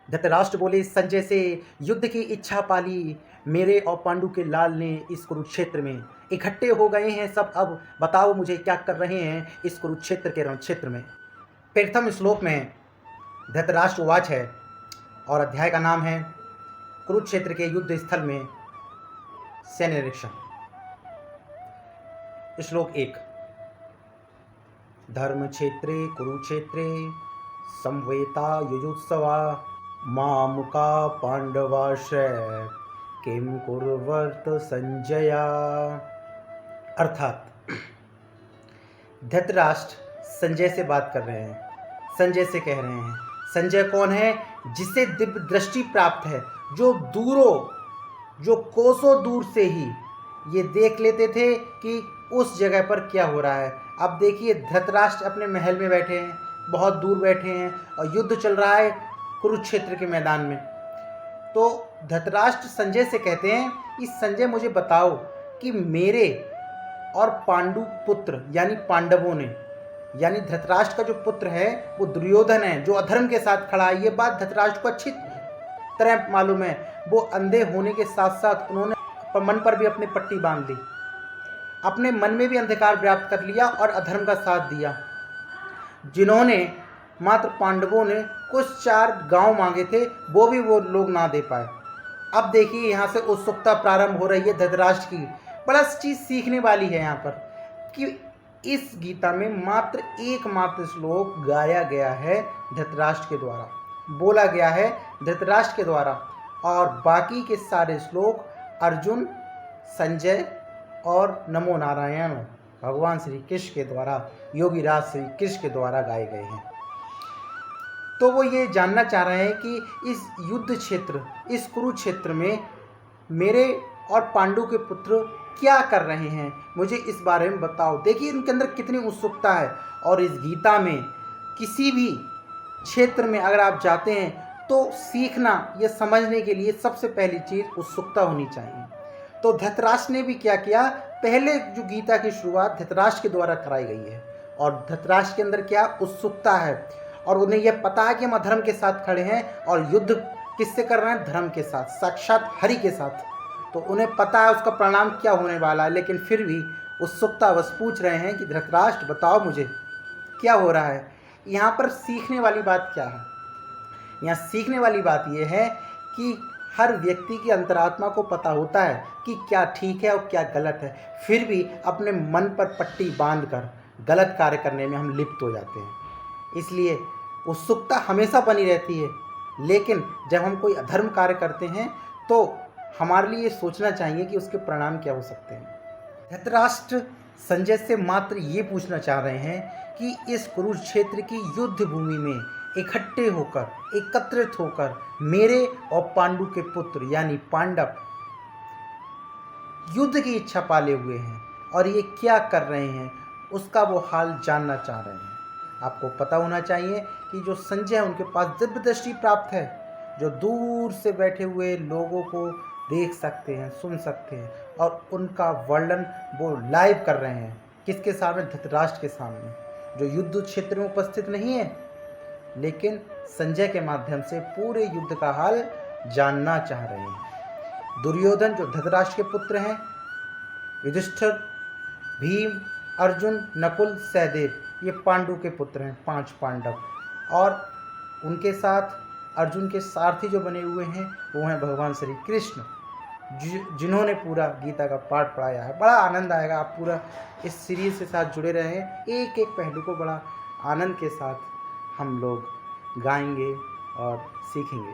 धृतराष्ट्र बोले संजय से, युद्ध की इच्छा पाली मेरे और पांडु के लाल ने इस कुरुक्षेत्र में। इकट्ठे हो गए हैं सब, अब बताओ मुझे क्या कर रहे हैं इस कुरुक्षेत्र के रणक्षेत्र में। प्रथम श्लोक में धृतराष्ट्र वाच है और अध्याय का नाम है कुरुक्षेत्र के युद्ध स्थल में सैन्य निरीक्षण। श्लोक 1। धर्म क्षेत्रे कुरुक्षेत्रे संवेता युजुत्सवा मामुका पांडवाश्रय किम कुर्वत संजया। अर्थात धृतराष्ट्र संजय से बात कर रहे हैं, संजय से कह रहे हैं। संजय कौन है? जिसे दिव्य दृष्टि प्राप्त है, जो जो कोसों दूर से ही ये देख लेते थे कि उस जगह पर क्या हो रहा है। अब देखिए धृतराष्ट्र अपने महल में बैठे हैं, बहुत दूर बैठे हैं और युद्ध चल रहा है कुरुक्षेत्र के मैदान में। तो धृतराष्ट्र संजय से कहते हैं कि संजय मुझे बताओ कि मेरे और पांडु पुत्र यानी पांडवों ने, यानी धृतराष्ट्र का जो पुत्र है वो दुर्योधन है, जो अधर्म के साथ खड़ा है। ये बात धृतराष्ट्र को अच्छी तरह मालूम है। वो अंधे होने के साथ साथ उन्होंने मन पर भी अपनी पट्टी बांध ली, अपने मन में भी अंधकार व्याप्त कर लिया और अधर्म का साथ दिया। जिन्होंने मात्र पांडवों ने कुछ 4 गांव मांगे थे वो भी वो लोग ना दे पाए। अब देखिए यहाँ से उत्सुकता प्रारंभ हो रही है धृतराष्ट्र की। बड़ा चीज़ सीखने वाली है यहाँ पर कि इस गीता में मात्र एकमात्र श्लोक गाया गया है धृतराष्ट्र के द्वारा, बोला गया है धृतराष्ट्र के द्वारा, और बाकी के सारे श्लोक अर्जुन, संजय और नमो नारायण भगवान श्री कृष्ण के द्वारा, योगी राज श्री कृष्ण के द्वारा गाए गए हैं। तो वो ये जानना चाह रहे हैं कि इस युद्ध क्षेत्र, इस कुरुक्षेत्र में मेरे और पांडु के पुत्र क्या कर रहे हैं, मुझे इस बारे में बताओ। देखिए इनके अंदर कितनी उत्सुकता है। और इस गीता में किसी भी क्षेत्र में अगर आप जाते हैं तो सीखना, ये समझने के लिए सबसे पहली चीज़ उत्सुकता होनी चाहिए। तो धृतराष्ट्र ने भी क्या किया, पहले जो गीता की शुरुआत धृतराष्ट्र के द्वारा कराई गई है और धृतराष्ट्र के अंदर क्या उत्सुकता है और उन्हें यह पता है कि हम अधर्म के साथ खड़े हैं और युद्ध किससे कर रहे हैं, धर्म के साथ, साक्षात हरि के साथ। तो उन्हें पता है उसका परिणाम क्या होने वाला है, लेकिन फिर भी उत्सुकता बस पूछ रहे हैं कि धृतराष्ट्र बताओ मुझे क्या हो रहा है। यहाँ पर सीखने वाली बात क्या है? यहाँ सीखने वाली बात यह है कि हर व्यक्ति की अंतरात्मा को पता होता है कि क्या ठीक है और क्या गलत है, फिर भी अपने मन पर पट्टी बांधकर गलत कार्य करने में हम लिप्त हो जाते हैं। इसलिए उत्सुकता हमेशा बनी रहती है, लेकिन जब हम कोई अधर्म कार्य करते हैं तो हमारे लिए ये सोचना चाहिए कि उसके परिणाम क्या हो सकते हैं। धृतराष्ट्र संजय से मात्र ये पूछना चाह रहे हैं कि इस कुरुक्षेत्र की युद्ध भूमि में इकट्ठे होकर, एकत्रित होकर मेरे और पांडु के पुत्र यानी पांडव युद्ध की इच्छा पाले हुए हैं और ये क्या कर रहे हैं उसका वो हाल जानना चाह रहे हैं। आपको पता होना चाहिए कि जो संजय है उनके पास दिव्य दृष्टि प्राप्त है, जो दूर से बैठे हुए लोगों को देख सकते हैं, सुन सकते हैं और उनका वर्णन वो लाइव कर रहे हैं। किसके सामने? धृतराष्ट्र के सामने, जो युद्ध क्षेत्र में उपस्थित नहीं है, लेकिन संजय के माध्यम से पूरे युद्ध का हाल जानना चाह रहे हैं। दुर्योधन जो धृतराष्ट्र के पुत्र हैं, युधिष्ठिर, भीम, अर्जुन, नकुल, सहदेव ये पांडु के पुत्र हैं, 5 पांडव, और उनके साथ अर्जुन के सारथी जो बने हुए हैं वो हैं भगवान श्री कृष्ण, जिन्होंने पूरा गीता का पाठ पढ़ाया है। बड़ा आनंद आएगा, आप पूरा इस सीरीज के साथ जुड़े रहें। एक एक पहलू को बड़ा आनंद के साथ हम लोग गाएंगे और सीखेंगे।